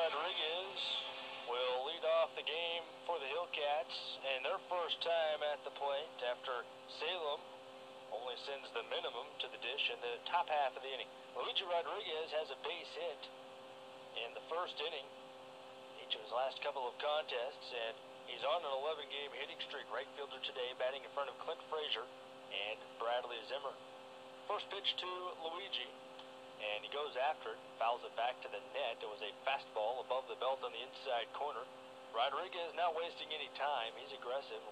Rodriguez will lead off the game for the Hillcats, and their first time at the plate after Salem only sends the minimum to the dish in the top half of the inning. Luigi Rodriguez has a base hit in the first inning each of his last couple of contests, and he's on an 11-game hitting streak. Right fielder today, batting in front of Clint Frazier and Bradley Zimmer. First pitch to Luigi, and he goes after it, fouls it back to the net. It was a fastball above the belt on the inside corner. Rodriguez not wasting any time. He's aggressive.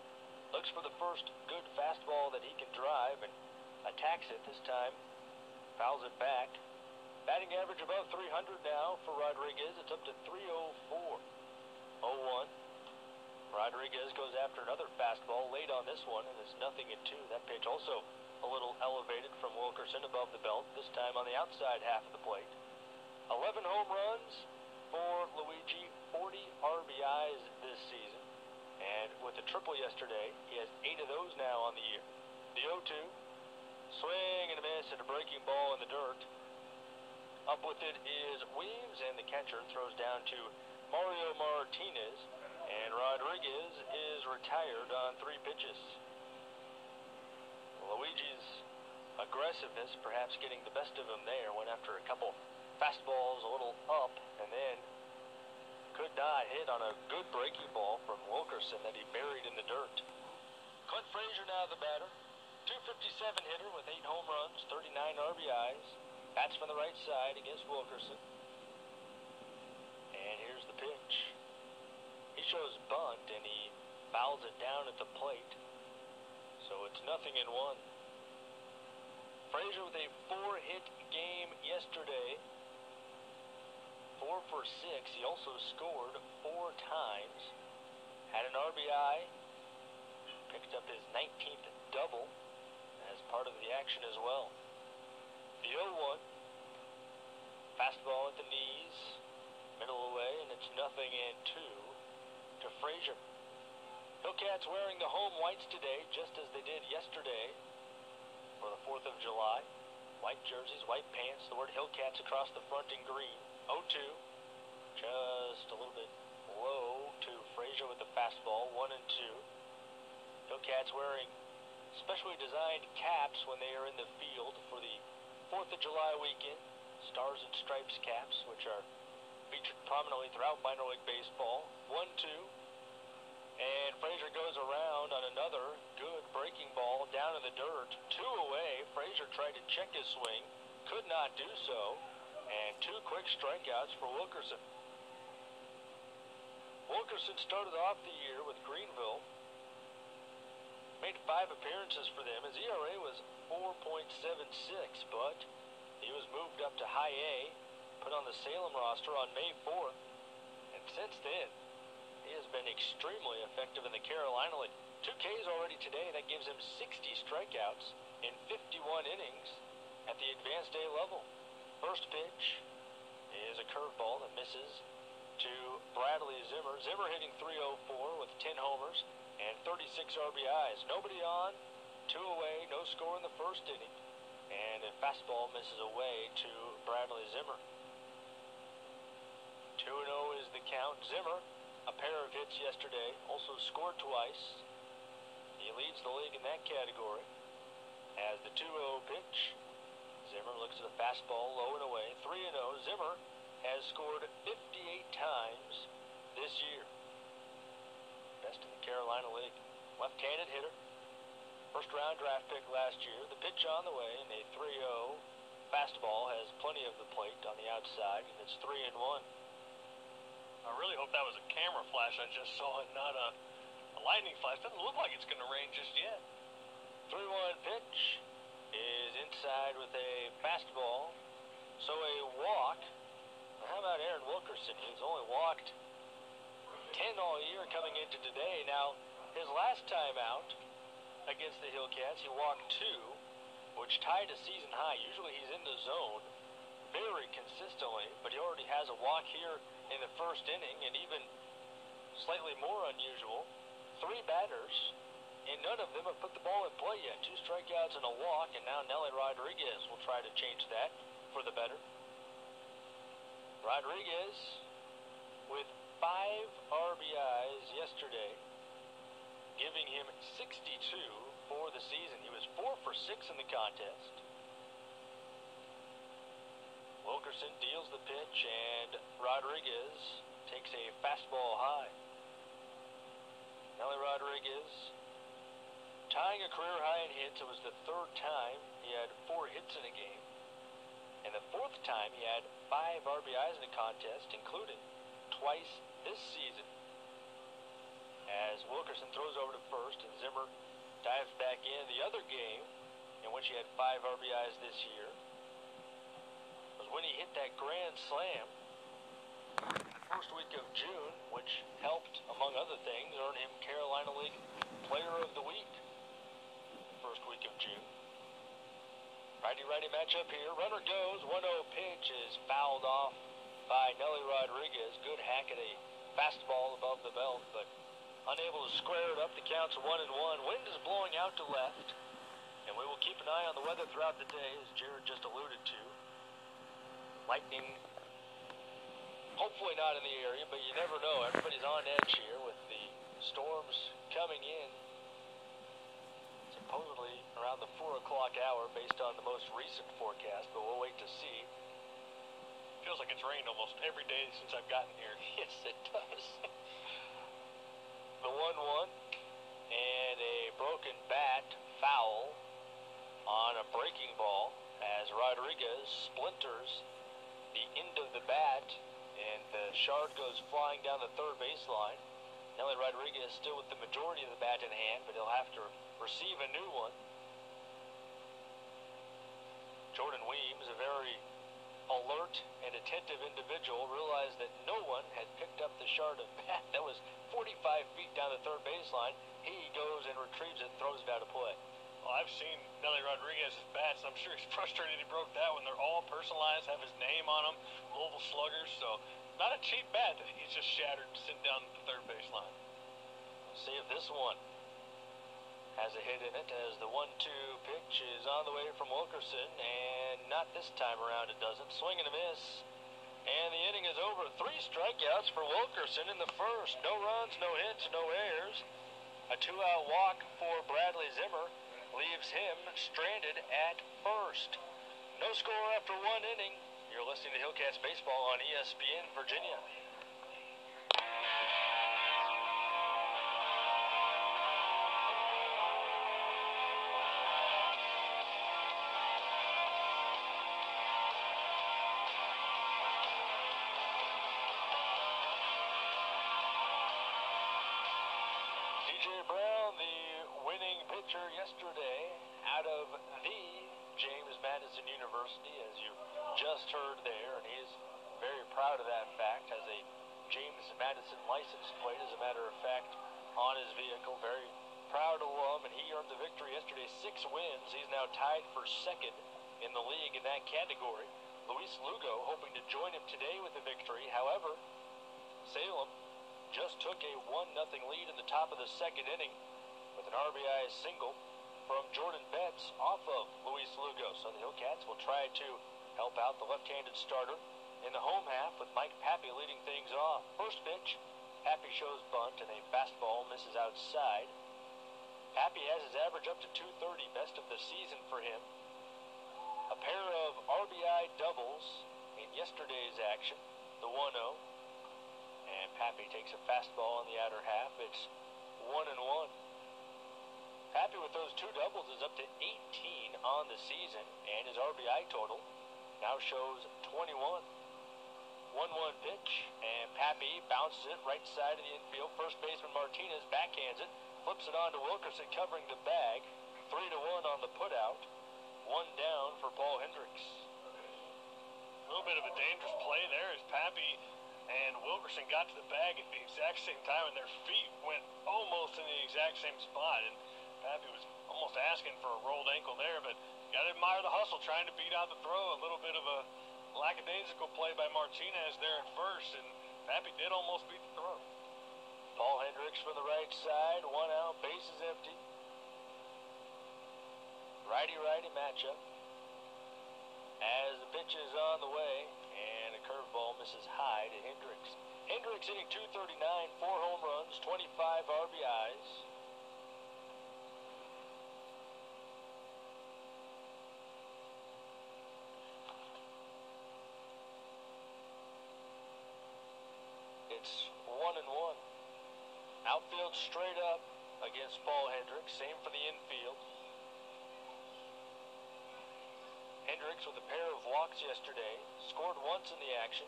Looks for the first good fastball that he can drive and attacks it this time. Fouls it back. Batting average above 300 now for Rodriguez. It's up to 304. 0-1. Rodriguez goes after another fastball late on this one, and it's 0-2. That pitch also a little elevated from Wilkerson above the belt, this time on the outside half of the plate. 11 home runs for Luigi, 40 RBIs this season. And with the triple yesterday, he has 8 of those now on the year. The 0-2, swing and a miss and a breaking ball in the dirt. Up with it is Weems, and the catcher throws down to Mario Martinez, and Rodriguez is retired on 3 pitches. Luigi's aggressiveness perhaps getting the best of him there. Went after a couple fastballs a little up, and then could not hit on a good breaking ball from Wilkerson that he buried in the dirt. Clint Frazier now the batter. 257 hitter with 8 home runs, 39 RBIs. Bats from the right side against Wilkerson. And here's the pitch. He shows bunt, and he fouls it down at the plate. So it's 0-1. Frazier with a 4-hit game yesterday. 4 for 6. He also scored 4 times. Had an RBI. Picked up his 19th double as part of the action as well. The 0-1. Fastball at the knees. Middle away, and it's 0-2 to Frazier. Hillcats wearing the home whites today, just as they did yesterday for the 4th of July. White jerseys, white pants, the word Hillcats across the front in green. 0-2, just a little bit low to Frazier with the fastball, 1-2. Hillcats wearing specially designed caps when they are in the field for the 4th of July weekend. Stars and Stripes caps, which are featured prominently throughout minor league baseball. 1-2. And Frazier goes around on another good breaking ball down in the dirt. 2 away. Frazier tried to check his swing. Could not do so. And 2 quick strikeouts for Wilkerson. Wilkerson started off the year with Greenville. Made 5 appearances for them. His ERA was 4.76, but he was moved up to high A, put on the Salem roster on May 4th. And since then, he has been extremely effective in the Carolina League. 2 Ks already today. That gives him 60 strikeouts in 51 innings at the advanced A level. First pitch is a curveball that misses to Bradley Zimmer. Zimmer hitting .304 with 10 homers and 36 RBIs. Nobody on, 2 away, no score in the first inning. And a fastball misses away to Bradley Zimmer. 2-0 is the count. Zimmer, a pair of hits yesterday, also scored twice. He leads the league in that category. As the 2-0 pitch, Zimmer looks at a fastball low and away. 3-0. Zimmer has scored 58 times this year. Best in the Carolina League. Left-handed hitter. First round draft pick last year. The pitch on the way, and a 3-0 fastball has plenty of the plate on the outside, and it's 3-1. I really hope that was a camera flash I just saw and not a lightning flash. Doesn't look like it's going to rain just yet. 3-1 pitch is inside with a fastball. So a walk. How about Aaron Wilkerson? He's only walked 10 all year coming into today. Now, his last time out against the Hillcats, he walked 2, which tied a season high. Usually he's in the zone very consistently, but he already has a walk here in the first inning, and even slightly more unusual, 3 batters, and none of them have put the ball in play yet. 2 strikeouts and a walk, and now Nelly Rodriguez will try to change that for the better. Rodriguez with 5 RBIs yesterday, giving him 62 for the season. He was 4 for 6 in the contest. Wilkerson deals the pitch, and Rodriguez takes a fastball high. Nelly Rodriguez tying a career high in hits. It was the 3rd time he had 4 hits in a game, and the 4th time he had 5 RBIs in a contest, including twice this season. As Wilkerson throws over to first and Zimmer dives back in. The other game in which he had 5 RBIs this year was when he hit that grand slam in the first week of June, which helped, among other things, earn him Carolina League Player of the Week first week of June. Righty-righty matchup here. Runner goes. 1-0 pitch is fouled off by Nelly Rodriguez. Good hack at a fastball above the belt, but unable to square it up. The count's 1-1. Wind is blowing out to left, and we will keep an eye on the weather throughout the day, as Jared just alluded to. Lightning, hopefully not in the area, but you never know. Everybody's on edge here with the storms coming in, supposedly around the 4 o'clock hour based on the most recent forecast, but we'll wait to see. Feels like it's rained almost every day since I've gotten here. Yes, it does. The 1-1 and a broken bat foul on a breaking ball as Rodriguez splinters the end of the bat, and the shard goes flying down the 3rd baseline. Nelly Rodriguez still with the majority of the bat in hand, but he'll have to receive a new one. Jordan Weems, a very alert and attentive individual, realized that no one had picked up the shard of bat. That was 45 feet down the 3rd baseline. He goes and retrieves it and throws it out of play. Well, I've seen Nelly Rodriguez's bats, and I'm sure he's frustrated he broke that one. They're all personalized, have his name on them, Louisville Sluggers, so not a cheap bat that he's just shattered sitting down the 3rd baseline. Let's see if this one has a hit in it, as the 1-2 pitch is on the way from Wilkerson, and not this time around it doesn't. Swing and a miss, and the inning is over. 3 strikeouts for Wilkerson in the first. No runs, no hits, no errors. A 2-out walk for Bradley Zimmer leaves him stranded at first. No score after 1 inning. You're listening to Hillcats Baseball on ESPN Virginia. Brown, the winning pitcher yesterday out of the James Madison University, as you just heard there, and he's very proud of that fact. Has a James Madison license plate, as a matter of fact, on his vehicle. Very proud alum, and he earned the victory yesterday. 6 wins. He's now tied for 2nd in the league in that category. Luis Lugo hoping to join him today with a victory. However, Salem just took a 1-0 lead in the top of the 2nd inning with an RBI single from Jordan Betts off of Luis Lugo. So the Hillcats will try to help out the left-handed starter in the home half with Mike Pappy leading things off. First pitch, Pappy shows bunt, and a fastball misses outside. Pappy has his average up to 230, best of the season for him. A pair of RBI doubles in yesterday's action, the 1-0. And Pappy takes a fastball in the outer half. It's 1-1. Pappy with those 2 doubles is up to 18 on the season, and his RBI total now shows 21. 1-1 pitch, and Pappy bounces it right side of the infield. First baseman Martinez backhands it, flips it on to Wilkerson covering the bag. 3-1 on the putout. 1 down for Paul Hendricks. A little bit of a dangerous play there as Pappy and Wilkerson got to the bag at the exact same time, and their feet went almost in the exact same spot. And Pappy was almost asking for a rolled ankle there, but you got to admire the hustle, trying to beat out the throw. A little bit of a lackadaisical play by Martinez there at first, and Pappy did almost beat the throw. Paul Hendricks from the right side, 1 out, bases empty. Righty-righty matchup as the pitch is on the way, and a curveball misses high to Hendricks. Hendricks hitting .239, 4 home runs, 25 RBIs. It's 1-1. Outfield straight up against Paul Hendricks. Same for the infield. Hendricks with a pair of walks yesterday. Scored once in the action.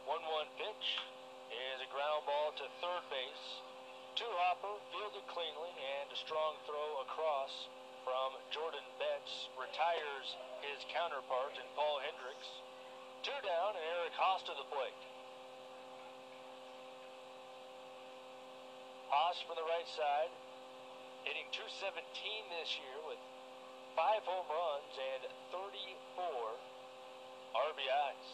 1-1 pitch is a ground ball to third base. Two-hopper, fielded cleanly, and a strong throw across from Jordan Betts retires his counterpart in Paul Hendricks. 2 down, and Eric Haas to the plate. Haas from the right side, hitting .217 this year with 5 home runs and 34 RBIs.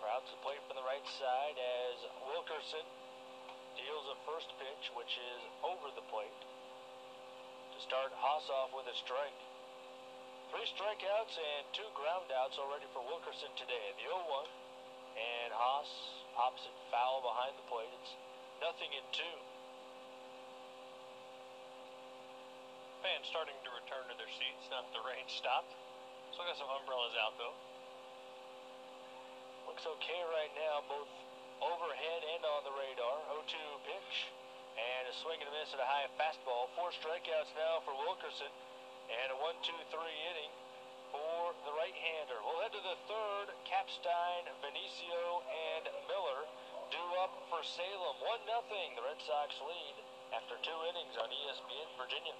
Crowds the plate from the right side as Wilkerson deals a first pitch, which is over the plate, to start Haas off with a strike. 3 strikeouts and 2 groundouts already for Wilkerson today. The 0-1, and Haas pops it foul behind the plate. It's 0-2. Fans starting to return to their seats now that the rain stopped. Still got some umbrellas out though. Looks okay right now, both overhead and on the radar. 0-2 pitch, and a swing and a miss at a high fastball. 4 strikeouts now for Wilkerson, and a 1-2-3 inning for the right-hander. We'll head to the third. Capstein, Benicio, and Miller due up for Salem. 1-0. The Red Sox lead after 2 innings on ESPN Virginia.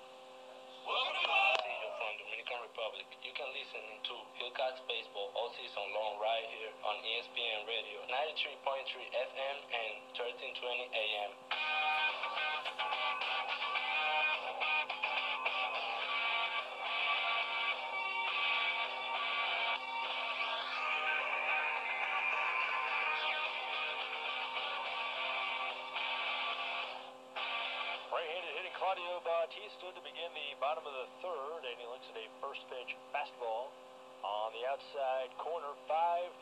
From Dominican Republic. You can listen to Hillcats Baseball all season long right here on ESPN Radio, 93.3 FM and 1320 AM. Right-handed hitting Claudio Bautista to begin the bottom of the third, and he looks at a first pitch fastball on the outside corner. 5-0.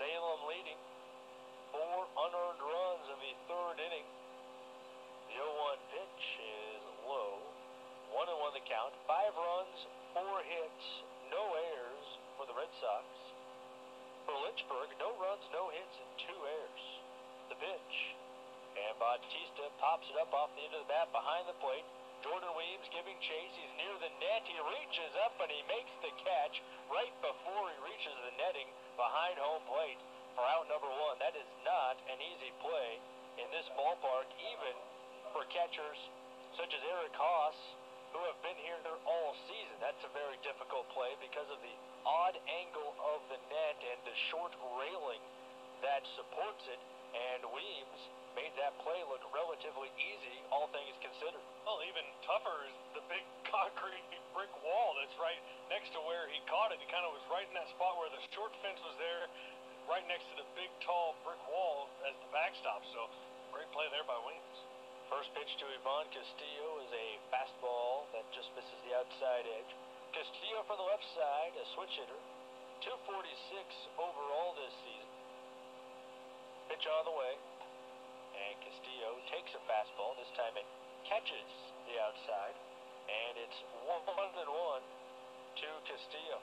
Salem leading. 4 unearned runs in the third inning. The 0-1 pitch is low. 1-1 the count. 5 runs, 4 hits, no errors for the Red Sox. For Lynchburg, no runs, no hits, and 2 errors. The pitch. And Bautista pops it up off the end of the bat behind the plate. Jordan Weems giving chase. He's near the net. He reaches up and he makes the catch right before he reaches the netting behind home plate for out number 1. That is not an easy play in this ballpark, even for catchers such as Eric Haas, who have been here all season. That's a very difficult play because of the odd angle of the net and the short railing that supports it. And Weems made that play look relatively easy, all things considered. Well, even tougher is the big concrete brick wall that's right next to where he caught it. He kind of was right in that spot where the short fence was there, right next to the big, tall brick wall as the backstop. So, great play there by Weems. First pitch to Ivan Castillo is a fastball that just misses the outside edge. Castillo from the left side, a switch hitter. 246 overall this season. Pitch on the way. And Castillo takes a fastball. This time it catches the outside. And it's 1-1 to Castillo.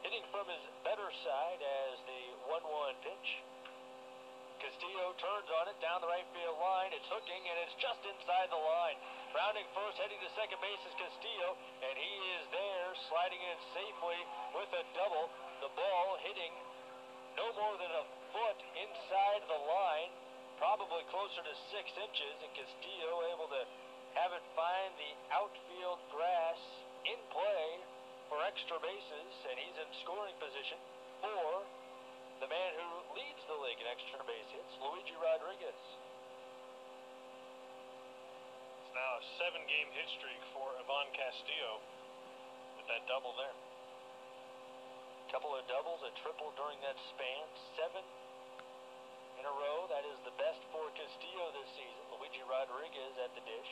Hitting from his better side as the 1-1 pitch. Castillo turns on it down the right field line. It's hooking, and it's just inside the line. Rounding first, heading to second base is Castillo, and he is there, sliding in safely with a double. The ball hitting no more than a foot inside the line, probably closer to 6 inches, and Castillo able to have it find the outfield grass in play for extra bases, and he's in scoring position for the man who leads the league in extra base hits, Luigi Rodriguez. It's now a 7-game hit streak for Ivan Castillo with that double there. Couple of doubles, a triple during that span. 7 in a row. That is the best for Castillo this season. Luigi Rodriguez at the dish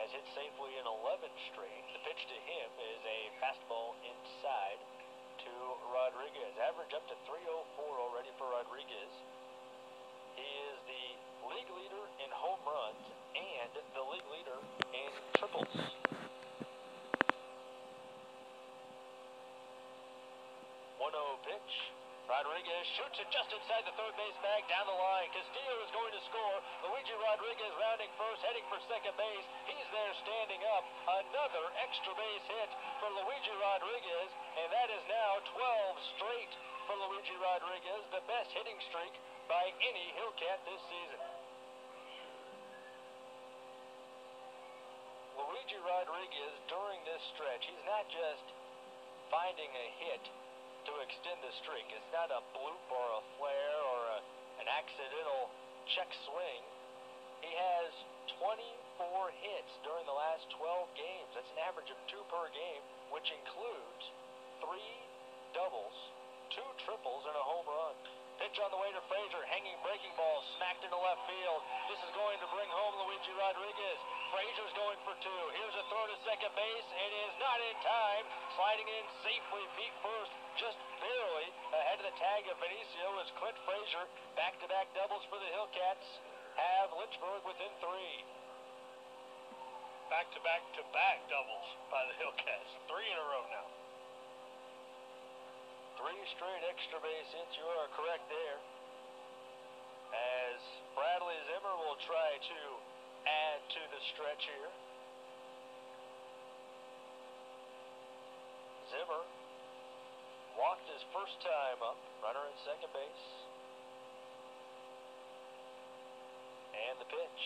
has hit safely in 11 straight. The pitch to him is a fastball inside to Rodriguez. Average up to 304 already for Rodriguez. He is the league leader in home runs and the league leader in triples. 1-0 pitch. Rodriguez shoots it just inside the third base bag down the line. Castillo is going to score. Luigi Rodriguez rounding first, heading for second base. He's there standing up. Another extra base hit for Luigi Rodriguez, and that is now 12 straight for Luigi Rodriguez, the best hitting streak by any Hillcat this season. Luigi Rodriguez, during this stretch, he's not just finding a hit to extend the streak. It's not a bloop or a flare or an accidental check swing. He has 24 hits during the last 12 games. That's an average of 2 per game, which includes 3 doubles, 2 triples, and a home run. Pitch on the way to Frazier, hanging breaking ball, smacked into left field. This is going to bring home Luigi Rodriguez. Frazier's going for 2. Here's a throw to second base. It is not in time. Sliding in safely, feet first, just barely ahead of the tag of Benicio as Clint Frazier, back-to-back doubles for the Hillcats, have Lynchburg within 3. Back-to-back doubles by the Hillcats. 3 in a row now. 3 straight extra base hits, you are correct there. As Bradley Zimmer will try to add to the stretch here. Zimmer walked his first time up, runner at second base. And the pitch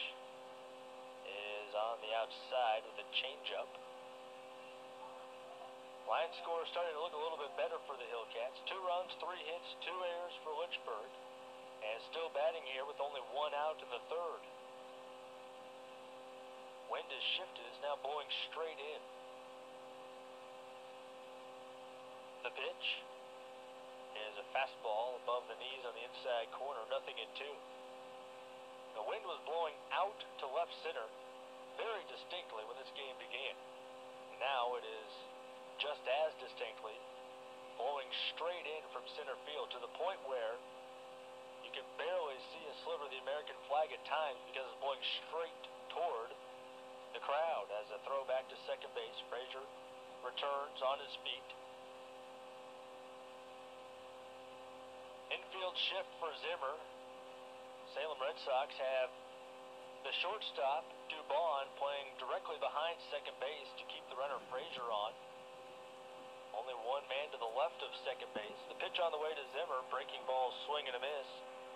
is on the outside with a changeup. Line score is starting to look a little bit better for the Hillcats. 2 runs, 3 hits, 2 errors for Lynchburg. And still batting here with only 1 out in the third. Wind is shifted, it's now blowing straight in. The pitch is a fastball above the knees on the inside corner, 0-2. The wind was blowing out to left center very distinctly when this game began. Now it is just as distinctly blowing straight in from center field to the point where you can barely see a sliver of the American flag at times because it's blowing straight toward the crowd. As a throw back to second base, Frazier returns on his feet. Infield shift for Zimmer. Salem Red Sox have the shortstop, Dubon, playing directly behind second base to keep the runner Frazier on. Only 1 man to the left of second base. The pitch on the way to Zimmer, breaking ball, swing and a miss.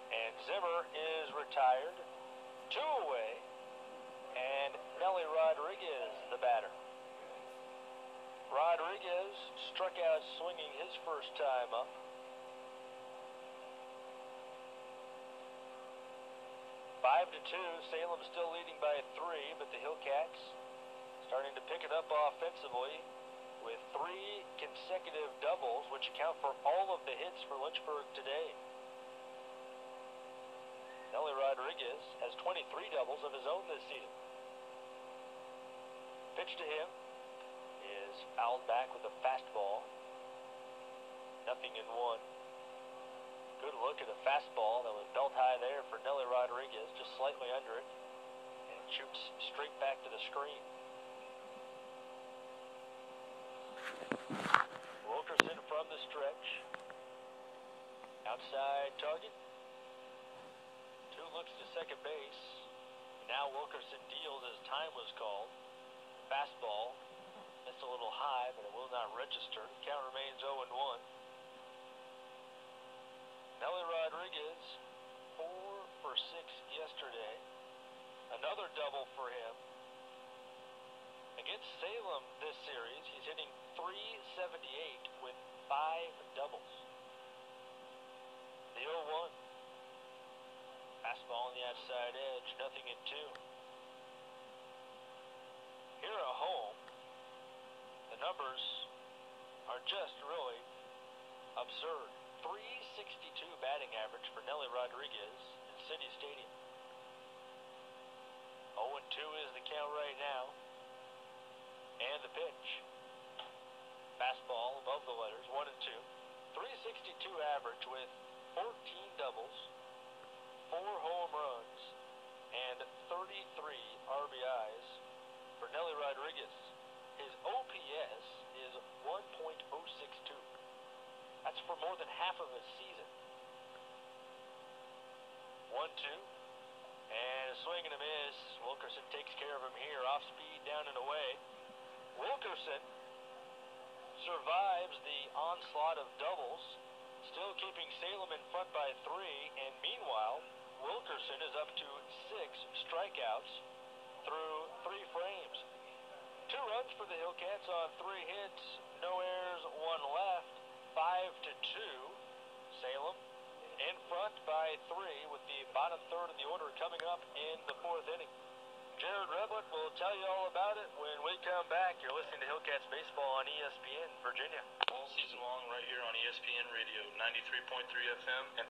And Zimmer is retired. 2 away. And Nelly Rodriguez, the batter. Rodriguez struck out swinging his first time up. 5-2, Salem still leading by 3, but the Hillcats starting to pick it up offensively with 3 consecutive doubles, which account for all of the hits for Lynchburg today. Nelly Rodriguez has 23 doubles of his own this season. Pitch to him is fouled back with a fastball. 0-1. Good look at a fastball that was belt high there for Nelly Rodriguez, just slightly under it, and shoots straight back to the screen. Wilkerson from the stretch. Outside target. 2 looks to second base. Now Wilkerson deals as time was called. Fastball. That's a little high, but it will not register. Count remains 0-1. Nelly Rodriguez, 4 for 6 yesterday. Another double for him. Against Salem this series, he's hitting .378 with 5 doubles. The 0-1. Fastball on the outside edge, 0-2. Here at home, the numbers are just really absurd. .362 batting average for Nelly Rodriguez in City Stadium. 0-2 is the count right now. And the pitch. Fastball above the letters, 1-2. .362 average with 14 doubles, 4 home runs, and 33 RBIs for Nelly Rodriguez. His OPS is 1.062. That's for more than half of a season. 1-2. And a swing and a miss. Wilkerson takes care of him here. Off speed, down and away. Wilkerson survives the onslaught of doubles, still keeping Salem in front by 3. And meanwhile, Wilkerson is up to 6 strikeouts through 3 frames. 2 runs for the Hillcats on 3 hits, no errors, 1 left, 5-2. Salem in front by 3 with the bottom third of the order coming up in the 4th inning. Jared Reblet will tell you all about it when we come back. You're listening to Hillcats Baseball on ESPN Virginia. All season long right here on ESPN Radio, 93.3 FM and